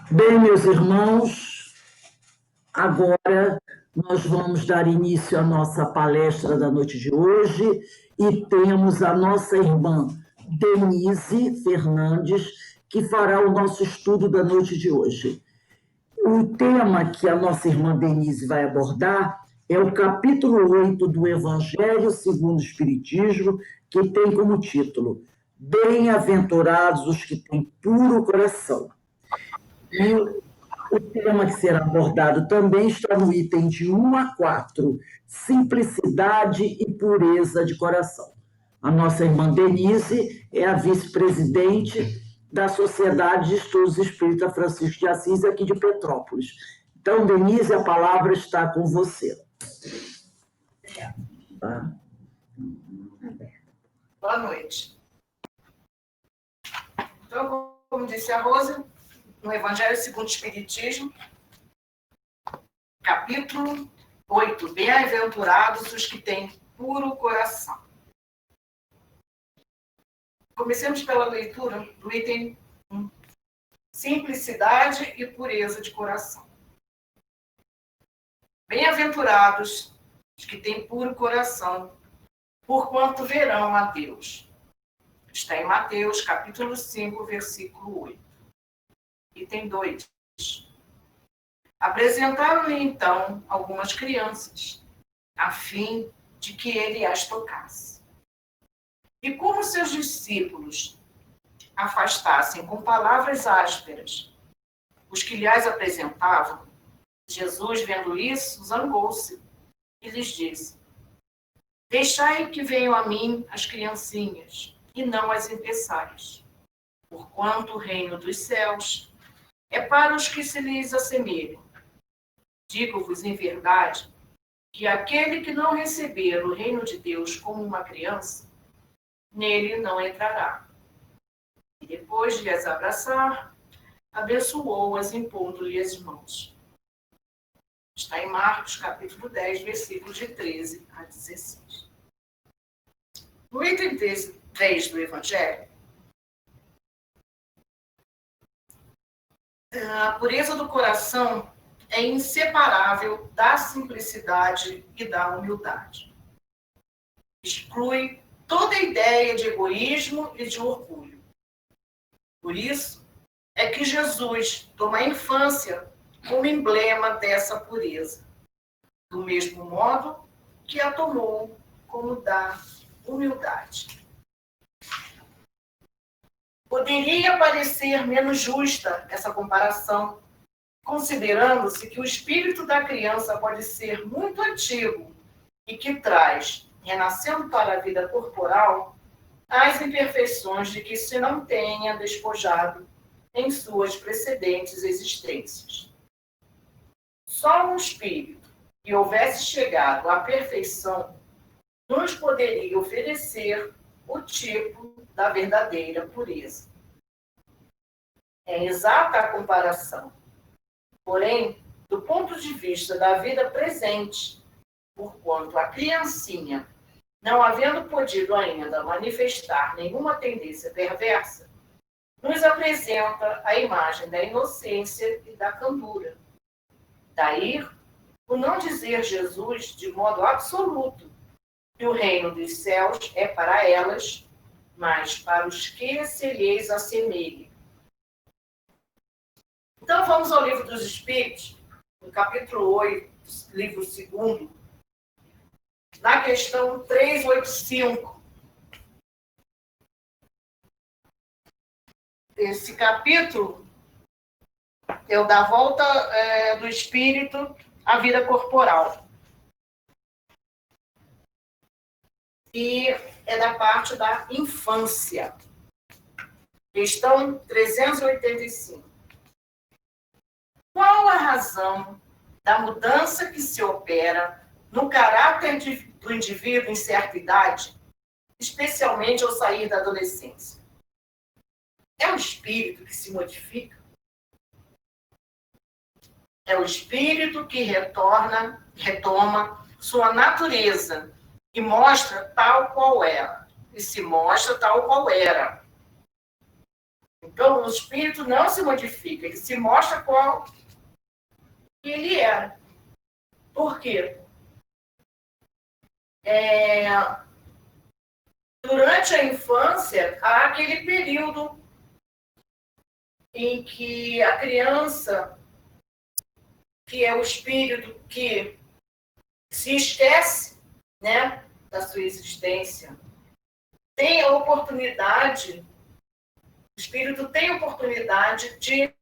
Bem, meus irmãos, agora nós vamos dar início à nossa palestra da noite de hoje e temos a nossa irmã Denise Fernandes, que fará o nosso estudo da noite de hoje. O tema que a nossa irmã Denise vai abordar é o capítulo 8 do Evangelho segundo o Espiritismo, que tem como título Bem-aventurados os que têm puro coração. E o tema que será abordado também está no item de 1 a 4, simplicidade e pureza de coração. A nossa irmã Denise é a vice-presidente da Sociedade de Estudos Espírita Francisco de Assis, aqui de Petrópolis. Então, Denise, a palavra está com você. Tá? Boa noite. Então, como disse a Rosa, no Evangelho segundo o Espiritismo, capítulo 8, Bem-aventurados os que têm puro coração. Comecemos pela leitura do item 1, simplicidade e pureza de coração. Bem-aventurados os que têm puro coração, porquanto verão a Deus. Está em Mateus, capítulo 5, versículo 8. Item 2. Apresentaram-lhe, então, algumas crianças, a fim de que ele as tocasse. E como seus discípulos afastassem com palavras ásperas os que lhes apresentavam, Jesus, vendo isso, zangou-se e lhes disse: Deixai que venham a mim as criancinhas, e não as impeçais, porquanto o reino dos céus é para os que se lhes assemelham. Digo-vos em verdade que aquele que não receber o reino de Deus como uma criança, nele não entrará. E depois de as abraçar, abençoou-as, impondo-lhe as mãos. Está em Marcos, capítulo 10, versículos de 13 a 16. No item 3 do Evangelho, a pureza do coração é inseparável da simplicidade e da humildade. Exclui toda ideia de egoísmo e de orgulho. Por isso, é que Jesus toma a infância como emblema dessa pureza, do mesmo modo que a tomou como da humildade. Poderia parecer menos justa essa comparação, considerando-se que o espírito da criança pode ser muito antigo e que traz, renascendo para a vida corporal, as imperfeições de que se não tenha despojado em suas precedentes existências. Só um espírito que houvesse chegado à perfeição nos poderia oferecer o tipo da verdadeira pureza. É exata a comparação. Porém, do ponto de vista da vida presente, porquanto a criancinha, não havendo podido ainda manifestar nenhuma tendência perversa, nos apresenta a imagem da inocência e da candura. Daí, o não dizer Jesus de modo absoluto que o reino dos céus é para elas, mas para os que se lhes assemelhem. Então, vamos ao Livro dos Espíritos, no capítulo 8, livro 2, na questão 385. Esse capítulo é o da volta do espírito à vida corporal. E é da parte da infância. Questão 385. Qual a razão da mudança que se opera no caráter do indivíduo em certa idade, especialmente ao sair da adolescência? É o espírito que se modifica? É o espírito que retoma sua natureza e mostra tal qual era. E se mostra tal qual era. Então, o espírito não se modifica, ele se mostra qual ele era. Por quê? Durante a infância, há aquele período em que a criança, que é o espírito que se esquece, né, da sua existência, tem a oportunidade, o espírito tem a oportunidade de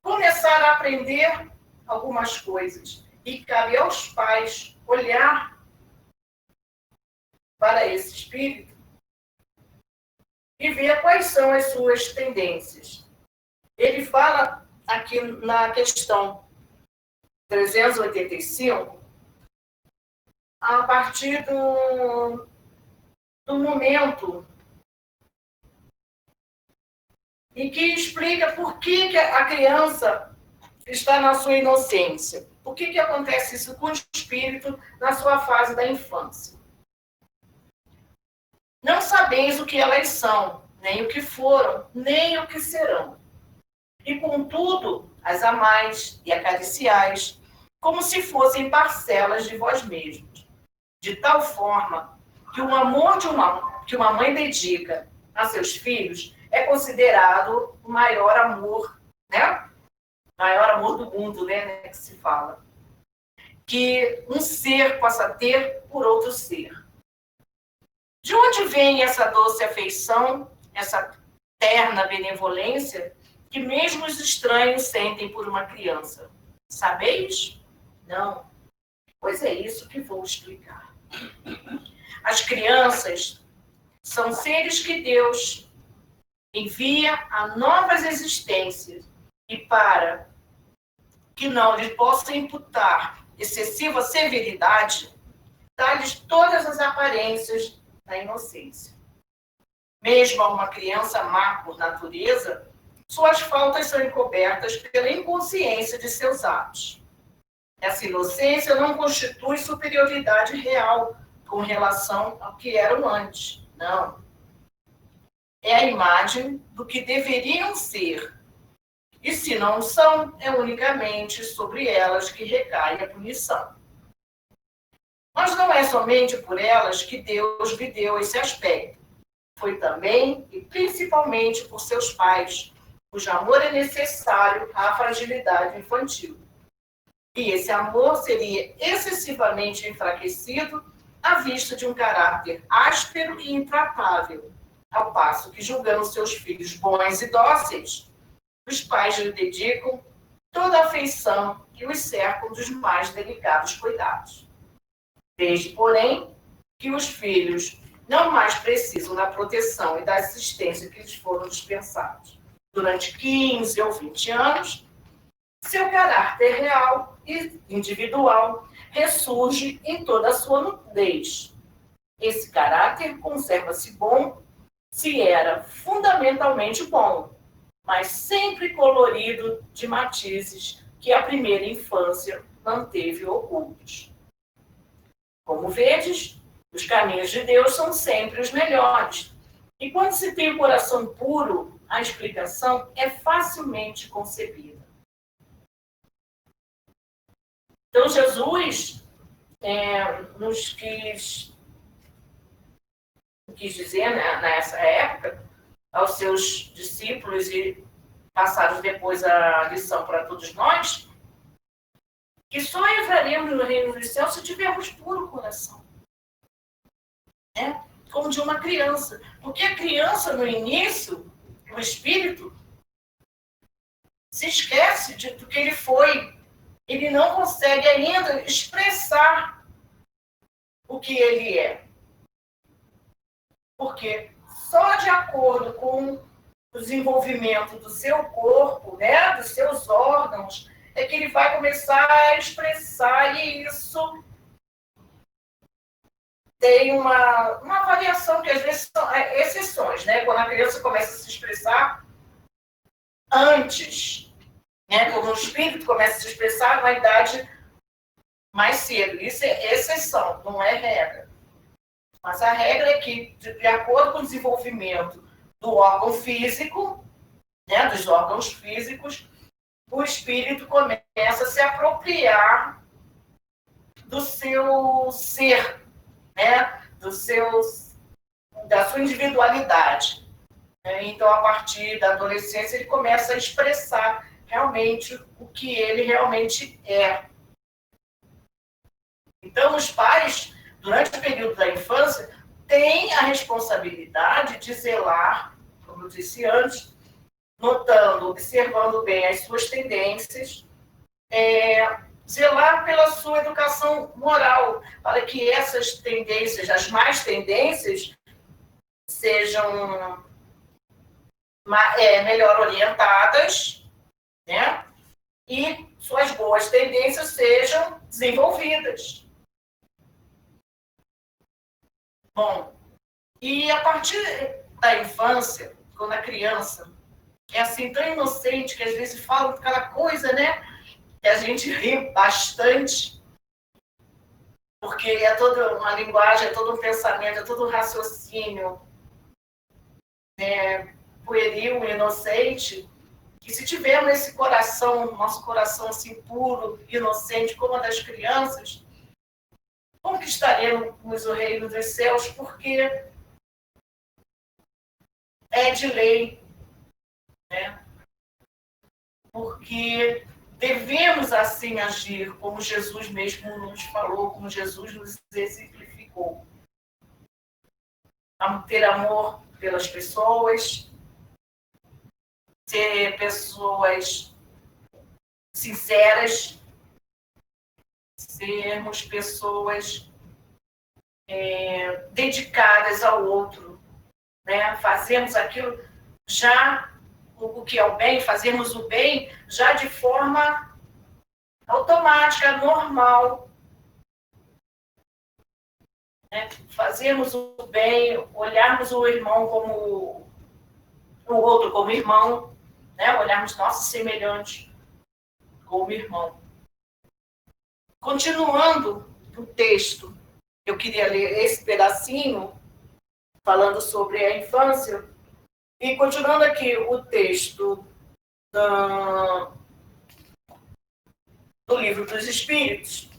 começar a aprender algumas coisas. E cabe aos pais olhar para esse espírito e ver quais são as suas tendências. Ele fala aqui na questão 385, a partir do momento em que explica por que a criança está na sua inocência. Por que acontece isso com o espírito na sua fase da infância? Não sabeis o que elas são, nem o que foram, nem o que serão. E, contudo, as amais e acariciais, como se fossem parcelas de vós mesmos, de tal forma que o amor que uma mãe dedica a seus filhos é considerado o maior amor, né? Maior amor do mundo, né? Que se fala. Que um ser possa ter por outro ser. De onde vem essa doce afeição, essa terna benevolência que mesmo os estranhos sentem por uma criança? Sabeis? Não. Pois é isso que vou explicar. As crianças são seres que Deus envia a novas existências e para que não lhes possa imputar excessiva severidade, dá-lhes todas as aparências da inocência. Mesmo a uma criança má por natureza, suas faltas são encobertas pela inconsciência de seus atos. Essa inocência não constitui superioridade real com relação ao que eram antes. Não. É a imagem do que deveriam ser. E se não são, é unicamente sobre elas que recai a punição. Mas não é somente por elas que Deus lhe deu esse aspecto. Foi também e principalmente por seus pais, cujo amor é necessário à fragilidade infantil. E esse amor seria excessivamente enfraquecido à vista de um caráter áspero e intratável, ao passo que, julgando seus filhos bons e dóceis, os pais lhe dedicam toda a afeição e os cercam dos mais delicados cuidados. Desde, porém, que os filhos não mais precisam da proteção e da assistência que lhes foram dispensados. Durante 15 ou 20 anos, seu caráter real e individual ressurge em toda a sua nudez. Esse caráter conserva-se bom se era fundamentalmente bom, mas sempre colorido de matizes que a primeira infância manteve ocultos. Como vedes, os caminhos de Deus são sempre os melhores. E quando se tem o coração puro, a explicação é facilmente concebida. Então, Jesus nos quis dizer, né, nessa época, aos seus discípulos e passados depois a lição para todos nós, que só entraremos no reino dos céus se tivermos puro coração. Né? Como de uma criança. Porque a criança, no início, o espírito, se esquece do que ele foi. Ele não consegue ainda expressar o que ele é. Porque só de acordo com o desenvolvimento do seu corpo, né, dos seus órgãos, é que ele vai começar a expressar, e isso tem uma variação, que às vezes são exceções, né? Quando a criança começa a se expressar antes, né? Quando o espírito começa a se expressar numa idade mais cedo. Isso é exceção, não é regra. Mas a regra é que, de acordo com o desenvolvimento do órgão físico, né, dos órgãos físicos, o espírito começa a se apropriar do seu ser, né, da sua individualidade. Então, a partir da adolescência, ele começa a expressar realmente o que ele realmente é. Então, os pais, durante o período da infância, têm a responsabilidade de zelar, como eu disse antes, notando, observando bem as suas tendências, zelar pela sua educação moral, para que essas tendências, as más tendências, sejam melhor orientadas, né? E suas boas tendências sejam desenvolvidas. Bom, e a partir da infância, quando a criança é assim tão inocente, que às vezes fala aquela coisa, né? Que a gente ri bastante, porque é toda uma linguagem, é todo um pensamento, é todo um raciocínio pueril, inocente, que se tivermos esse coração, nosso coração assim puro, inocente, como a das crianças, conquistaremos o reino dos céus, porque é de lei, né? Porque devemos assim agir, como Jesus mesmo nos falou, como Jesus nos exemplificou. Ter amor pelas pessoas, ser pessoas sinceras, sermos pessoas dedicadas ao outro, né? Fazermos aquilo já, o que é o bem, fazermos o bem já de forma automática, normal. Né? Fazermos o bem, olharmos o irmão como o outro como irmão, né? Olharmos nossos semelhantes como irmão. Continuando o texto, eu queria ler esse pedacinho, falando sobre a infância, e continuando aqui o texto do Livro dos Espíritos.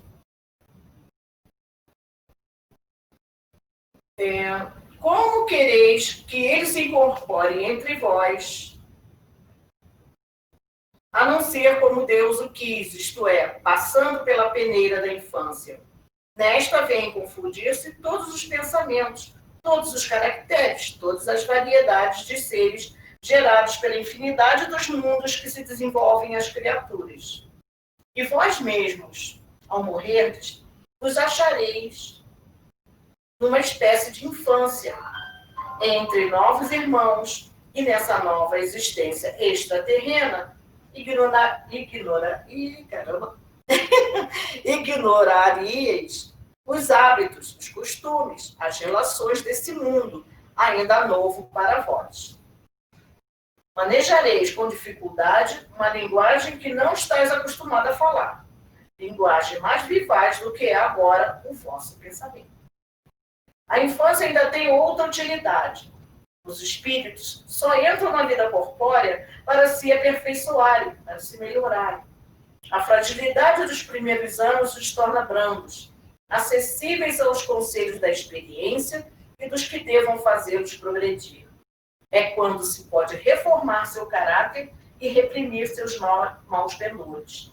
Como quereis que ele se incorpore entre vós, a não ser como Deus o quis, isto é, passando pela peneira da infância. Nesta vêm confundir-se todos os pensamentos, todos os caracteres, todas as variedades de seres gerados pela infinidade dos mundos que se desenvolvem as criaturas. E vós mesmos, ao morrerdes, vos achareis numa espécie de infância, entre novos irmãos, e nessa nova existência extraterrena, ignoraríeis os hábitos, os costumes, as relações desse mundo, ainda novo para vós. Manejareis com dificuldade uma linguagem que não estáis acostumado a falar, linguagem mais vivaz do que é agora o vosso pensamento. A infância ainda tem outra utilidade. Os espíritos só entram na vida corpórea para se aperfeiçoarem, para se melhorarem. A fragilidade dos primeiros anos os torna brandos, acessíveis aos conselhos da experiência e dos que devam fazê-los progredir. É quando se pode reformar seu caráter e reprimir seus maus pendores.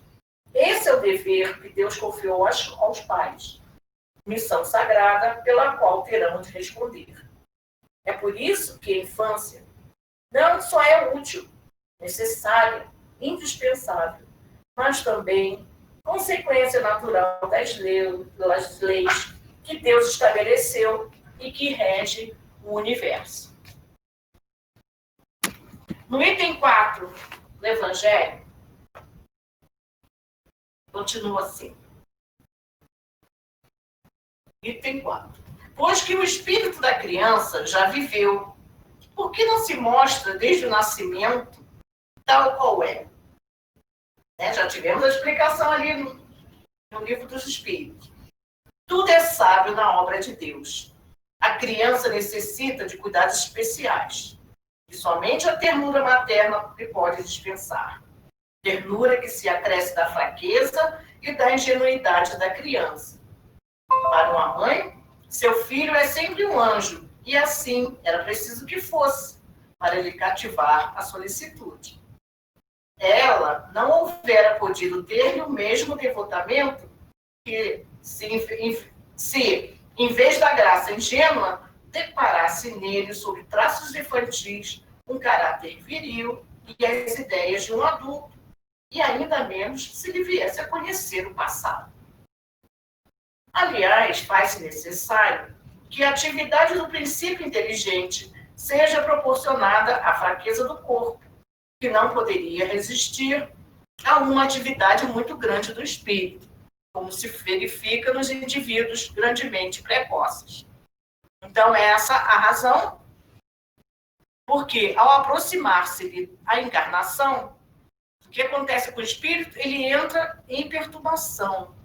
Esse é o dever que Deus confiou aos pais, missão sagrada pela qual terão de responder. É por isso que a infância não só é útil, necessária, indispensável, mas também consequência natural das leis que Deus estabeleceu e que regem o universo. No item 4 do Evangelho, continua assim. Item 4. Pois que o espírito da criança já viveu, por que não se mostra desde o nascimento tal qual é? Já tivemos a explicação ali no Livro dos Espíritos. Tudo é sábio na obra de Deus. A criança necessita de cuidados especiais. e somente a ternura materna lhe pode dispensar. Ternura que se acresce da fraqueza e da ingenuidade da criança. Para uma mãe, seu filho é sempre um anjo, e assim era preciso que fosse, para lhe cativar a solicitude. Ela não houvera podido ter-lhe o mesmo devotamento que, se em vez da graça ingênua, deparasse nele, sob traços infantis, um caráter viril e as ideias de um adulto, e ainda menos se lhe viesse a conhecer o passado. Aliás, faz-se necessário que a atividade do princípio inteligente seja proporcionada à fraqueza do corpo, que não poderia resistir a uma atividade muito grande do espírito, como se verifica nos indivíduos grandemente precoces. Então, essa a razão, porque ao aproximar-se a encarnação, o que acontece com o espírito? Ele entra em perturbação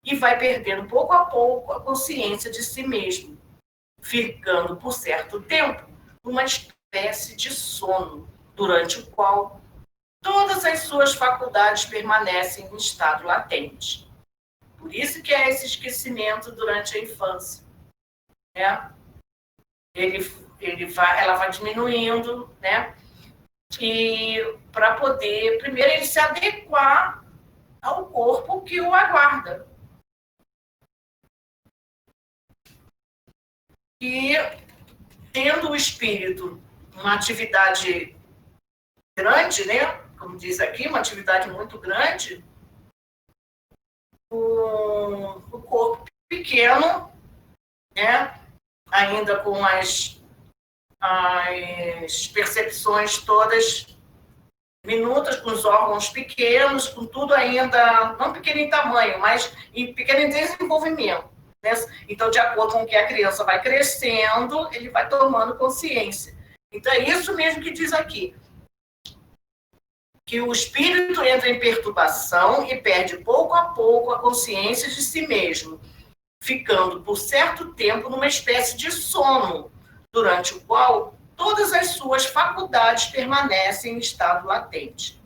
e vai perdendo pouco a pouco a consciência de si mesmo, ficando por certo tempo numa espécie de sono, durante o qual todas as suas faculdades permanecem em estado latente. Por isso que é esse esquecimento durante a infância, né? Ela vai diminuindo, né? E para poder, primeiro, ele se adequar ao corpo que o aguarda. E tendo o espírito uma atividade grande, né? Como diz aqui, uma atividade muito grande, o corpo pequeno, né? Ainda com as percepções todas minutas, com os órgãos pequenos, com tudo ainda, não pequeno em tamanho, mas pequeno em desenvolvimento. Né? Então, de acordo com que a criança vai crescendo, ele vai tomando consciência. Então, é isso mesmo que diz aqui, que o espírito entra em perturbação e perde pouco a pouco a consciência de si mesmo, ficando por certo tempo numa espécie de sono, durante o qual todas as suas faculdades permanecem em estado latente.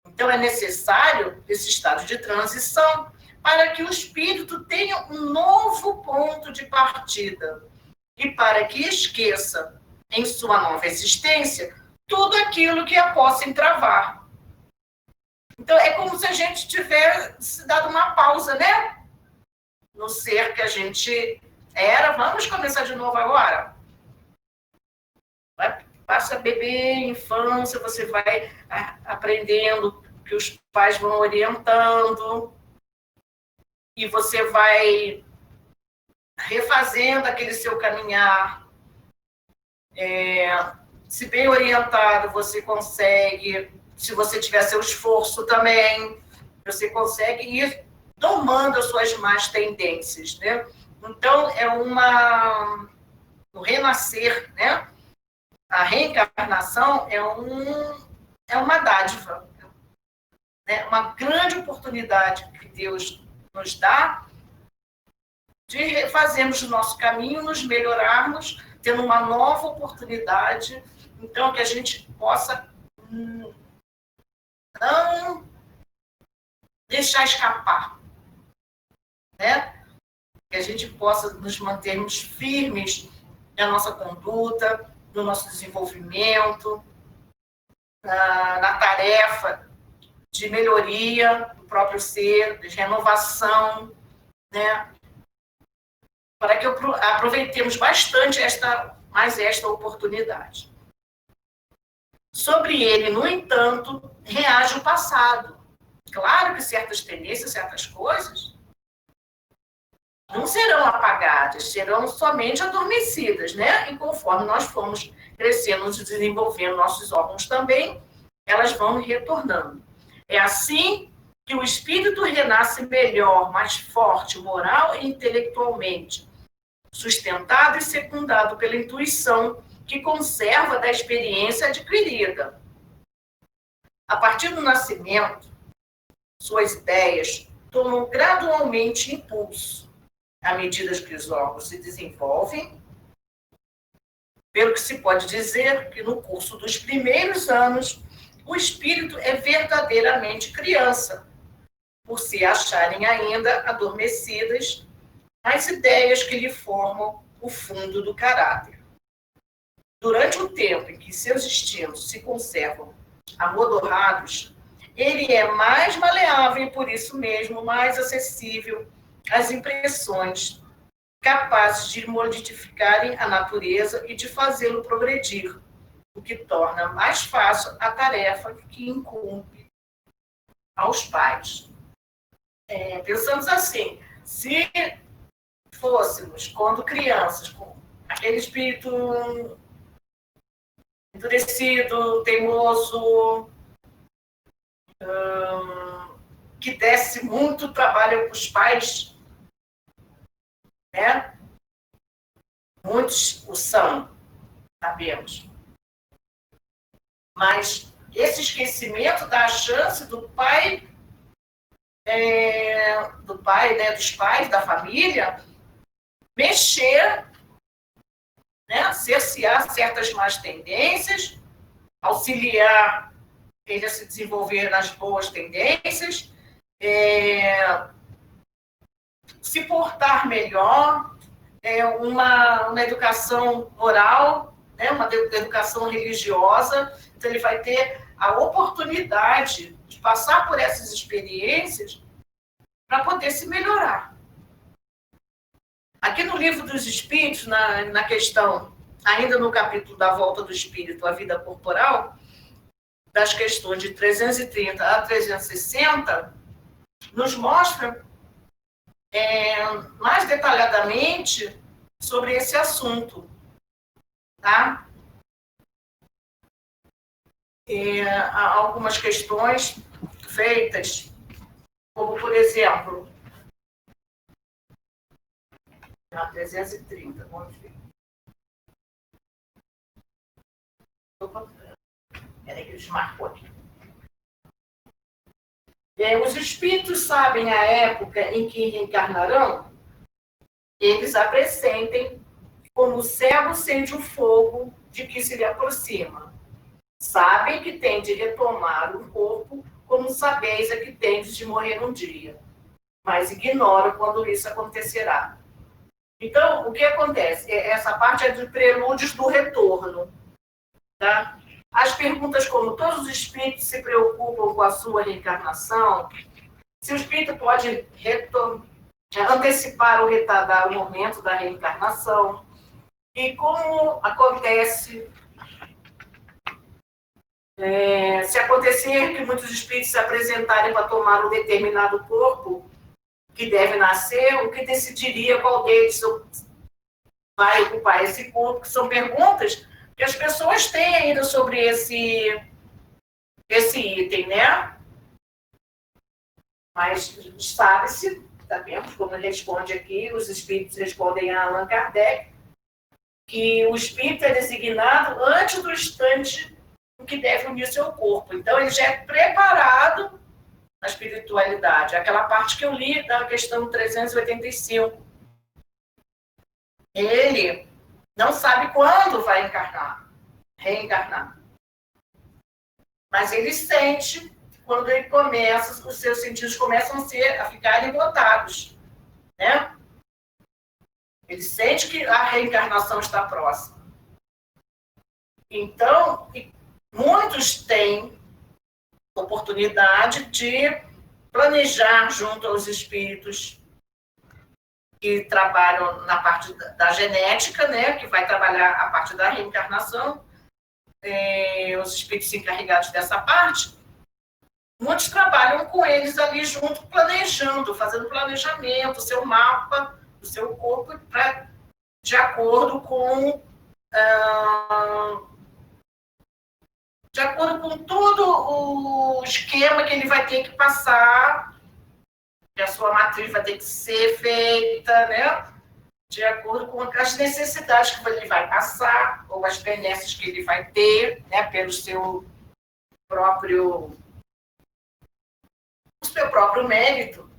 Então, é necessário esse estado de transição para que o espírito tenha um novo ponto de partida e para que esqueça, em sua nova existência, tudo aquilo que a possa entravar. Então, é como se a gente tivesse dado uma pausa, né? No ser que a gente era. Vamos começar de novo agora? Passa a beber, infância, você vai aprendendo que os pais vão orientando e você vai refazendo aquele seu caminhar. Se bem orientado, você consegue, se você tiver seu esforço também, você consegue ir domando as suas más tendências, né? Então, é um renascer, né? A reencarnação é uma dádiva, né? Uma grande oportunidade que Deus nos dá de refazermos o nosso caminho, nos melhorarmos, tendo uma nova oportunidade, então que a gente possa não deixar escapar, né? Que a gente possa nos mantermos firmes na nossa conduta, no nosso desenvolvimento, na tarefa de melhoria do próprio ser, de renovação, né? Para que aproveitemos bastante esta oportunidade. Sobre ele, no entanto, reage o passado. Claro que certas tendências, certas coisas não serão apagadas, serão somente adormecidas, né? E conforme nós formos crescendo, nos desenvolvendo nossos órgãos também, elas vão retornando. É assim que o espírito renasce melhor, mais forte, moral e intelectualmente, sustentado e secundado pela intuição que conserva da experiência adquirida. A partir do nascimento, suas ideias tomam gradualmente impulso. À medida que os órgãos se desenvolvem, Pelo que se pode dizer que no curso dos primeiros anos, o espírito é verdadeiramente criança, por se acharem ainda adormecidas as ideias que lhe formam o fundo do caráter. Durante o tempo em que seus instintos se conservam amodorrados, ele é mais maleável e, por isso mesmo, mais acessível às impressões capazes de modificarem a natureza e de fazê-lo progredir, o que torna mais fácil a tarefa que incumbe aos pais. Pensamos assim, se fôssemos, quando crianças, com aquele espírito endurecido, teimoso, que desse muito trabalho para os pais, né? Muitos o são, sabemos. Mas esse esquecimento dá a chance do pai, né, dos pais, da família, mexer, né, cercear certas más tendências, auxiliar ele a se desenvolver nas boas tendências, se portar melhor, uma educação moral, né, uma educação religiosa. Então, ele vai ter a oportunidade de passar por essas experiências para poder se melhorar. Aqui no Livro dos Espíritos, na questão, ainda no capítulo da volta do espírito à vida corporal, das questões de 330 a 360, nos mostra mais detalhadamente sobre esse assunto, tá? Há algumas questões feitas, como, por exemplo, na 330, vamos ver. Peraí que ele desmarcou aqui. Os espíritos sabem a época em que reencarnarão? Eles a pressentem como o cego sente o fogo de que se lhe aproxima. Sabem que tem de retomar o corpo, como sabeis a que tendes de morrer um dia, mas ignoram quando isso acontecerá. Então, o que acontece? Essa parte é de prelúdios do retorno. Tá? As perguntas como todos os espíritos se preocupam com a sua reencarnação, se o espírito pode antecipar ou retardar o momento da reencarnação, e como acontece, se acontecer que muitos espíritos se apresentarem para tomar um determinado corpo que deve nascer, o que decidiria qual deles vai ocupar esse corpo, que são perguntas que as pessoas têm ainda sobre esse item, né? Mas sabe-se, sabemos, como responde aqui, os espíritos respondem a Allan Kardec, que o espírito é designado antes do instante em que deve unir seu corpo. Então, ele já é preparado na espiritualidade. Aquela parte que eu li da questão 385. Ele não sabe quando vai reencarnar. Mas ele sente, quando ele começa, os seus sentidos começam a ficarem botados, né? Ele sente que a reencarnação está próxima. Então, muitos têm oportunidade de planejar junto aos espíritos que trabalham na parte da genética, né, que vai trabalhar a parte da reencarnação, os espíritos encarregados dessa parte, muitos trabalham com eles ali junto, planejando, fazendo planejamento, o seu mapa do seu corpo, de acordo com todo o esquema que ele vai ter que passar, que a sua matriz vai ter que ser feita, né? De acordo com as necessidades que ele vai passar, ou as benesses que ele vai ter, né? Pelo seu próprio mérito,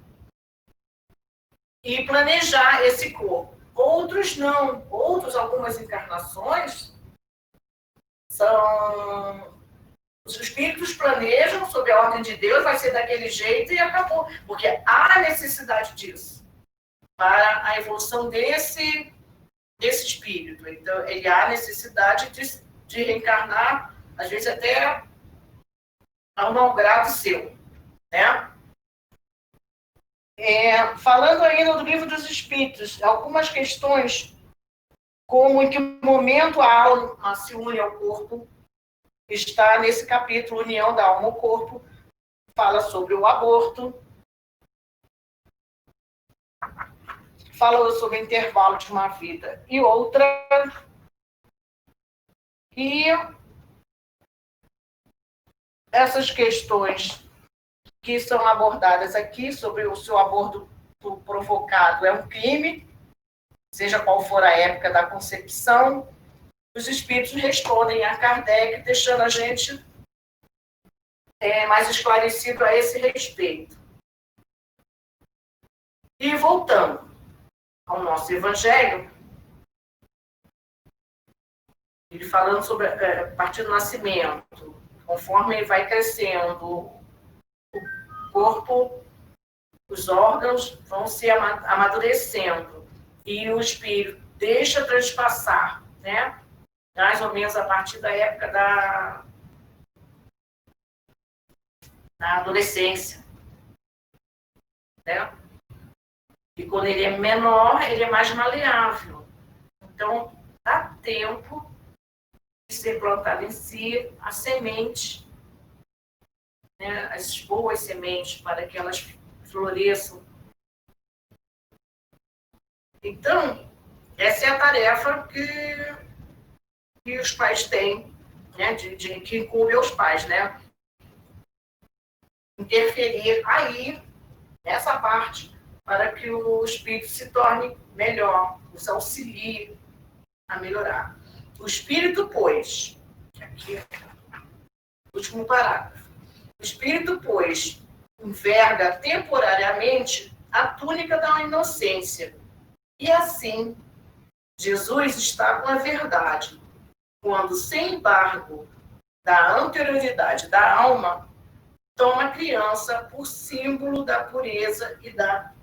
e planejar esse corpo. Outros não. Outros, algumas encarnações, Os espíritos planejam sob a ordem de Deus, vai ser daquele jeito e acabou. Porque há necessidade disso para a evolução desse espírito. Então, ele há necessidade de reencarnar, às vezes até ao mau grado seu, né? Falando ainda do Livro dos Espíritos, algumas questões, como em que momento a alma se une ao corpo, está nesse capítulo União da Alma ao Corpo, fala sobre o aborto, fala sobre o intervalo de uma vida e outra, e essas questões que são abordadas aqui sobre o seu aborto provocado é um crime, seja qual for a época da concepção, os espíritos respondem a Kardec, deixando a gente mais esclarecido a esse respeito. E voltando ao nosso Evangelho, ele falando sobre a partir do nascimento, conforme ele vai crescendo, o corpo, os órgãos vão se amadurecendo e o espírito deixa transpassar, né? Mais ou menos a partir da época da adolescência, né? E quando ele é menor, ele é mais maleável. Então, dá tempo de ser plantada em si a semente, né? As boas sementes, para que elas floresçam. Então, essa é a tarefa que os pais têm, né? Que incumbe aos pais, né? Interferir aí, nessa parte, para que o espírito se torne melhor, os auxilie a melhorar. O espírito, pois, aqui, último parágrafo, o espírito, pois, enverga temporariamente a túnica da inocência. E assim, Jesus está com a verdade, quando, sem embargo da anterioridade da alma, toma a criança por símbolo da pureza e da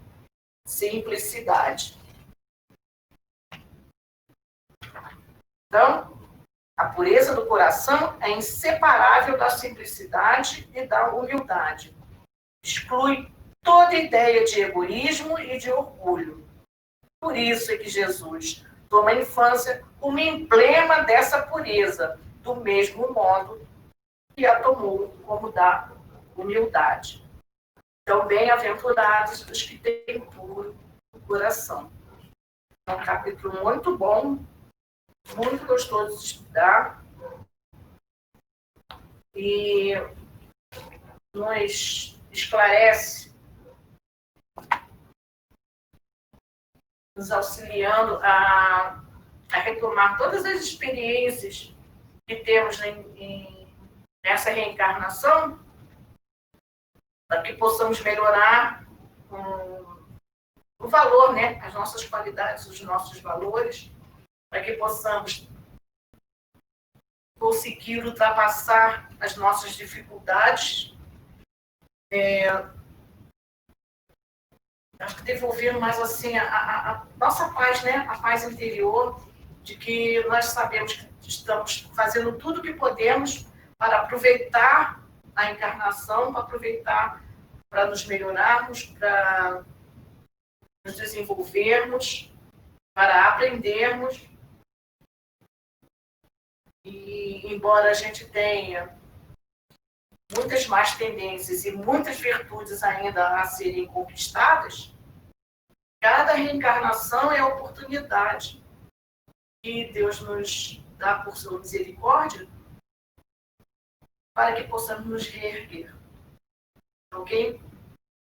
simplicidade. Então, a pureza do coração é inseparável da simplicidade e da humildade. Exclui toda ideia de egoísmo e de orgulho. Por isso é que Jesus toma a infância como emblema dessa pureza, do mesmo modo que a tomou como da humildade. Então, bem-aventurados os que têm puro o coração. É um capítulo muito bom, muito gostoso de estudar e nos esclarece, nos auxiliando a retomar todas as experiências que temos nessa reencarnação, para que possamos melhorar o valor, né? As nossas qualidades, os nossos valores, para que possamos conseguir ultrapassar as nossas dificuldades, acho que devolver mais assim a nossa paz, né? A paz interior, de que nós sabemos que estamos fazendo tudo o que podemos para aproveitar a encarnação, para aproveitar para nos melhorarmos, para nos desenvolvermos, para aprendermos. E embora a gente tenha muitas más tendências e muitas virtudes ainda a serem conquistadas, cada reencarnação é a oportunidade que Deus nos dá por sua misericórdia para que possamos nos reerguer. Ok?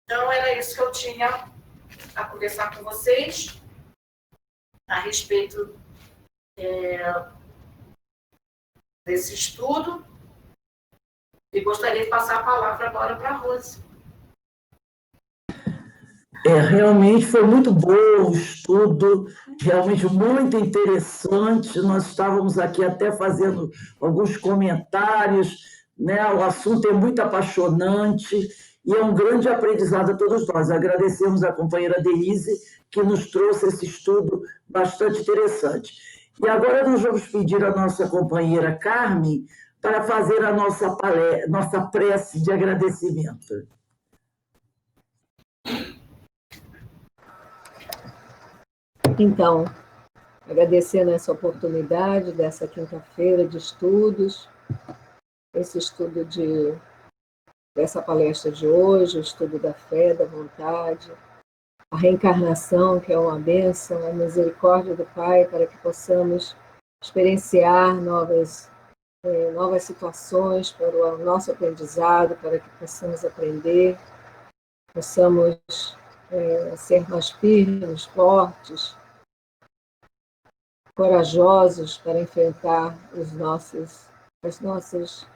Então, era isso que eu tinha a conversar com vocês a respeito desse estudo. E gostaria de passar a palavra agora para a Rose. Realmente foi muito bom o estudo, realmente muito interessante. Nós estávamos aqui até fazendo alguns comentários, né? O assunto é muito apaixonante e é um grande aprendizado a todos nós. Agradecemos a companheira Denise, que nos trouxe esse estudo bastante interessante. E agora nós vamos pedir à nossa companheira Carmen para fazer a nossa prece de agradecimento. Então, agradecendo essa oportunidade dessa quinta-feira de estudos, esse estudo dessa palestra de hoje, o estudo da fé, da vontade, a reencarnação, que é uma bênção, a misericórdia do Pai, para que possamos experienciar novas situações para o nosso aprendizado, para que possamos aprender, possamos ser mais firmes, fortes, corajosos para enfrentar as nossas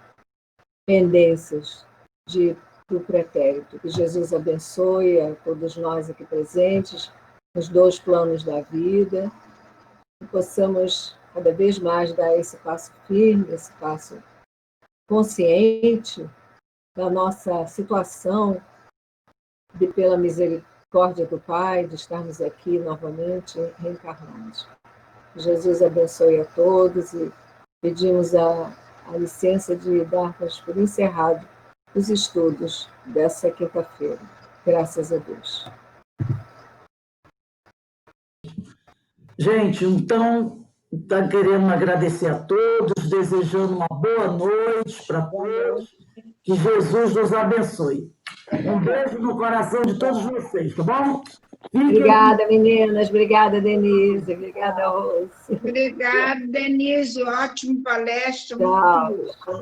pendências do pretérito. Que Jesus abençoe a todos nós aqui presentes, nos 2 planos da vida, que possamos cada vez mais dar esse passo firme, esse passo consciente da nossa situação, de pela misericórdia do Pai, de estarmos aqui novamente reencarnados. Jesus abençoe a todos e pedimos a licença de darmos por encerrado os estudos dessa quinta-feira. Graças a Deus. Gente, então, queremos agradecer a todos, desejando uma boa noite para todos, que Jesus nos abençoe. Um beijo no coração de todos vocês, tá bom? Obrigada, meninas. Obrigada, Denise. Obrigada, Rose. Obrigada, Denise. Ótima palestra. Tchau. Muito boa.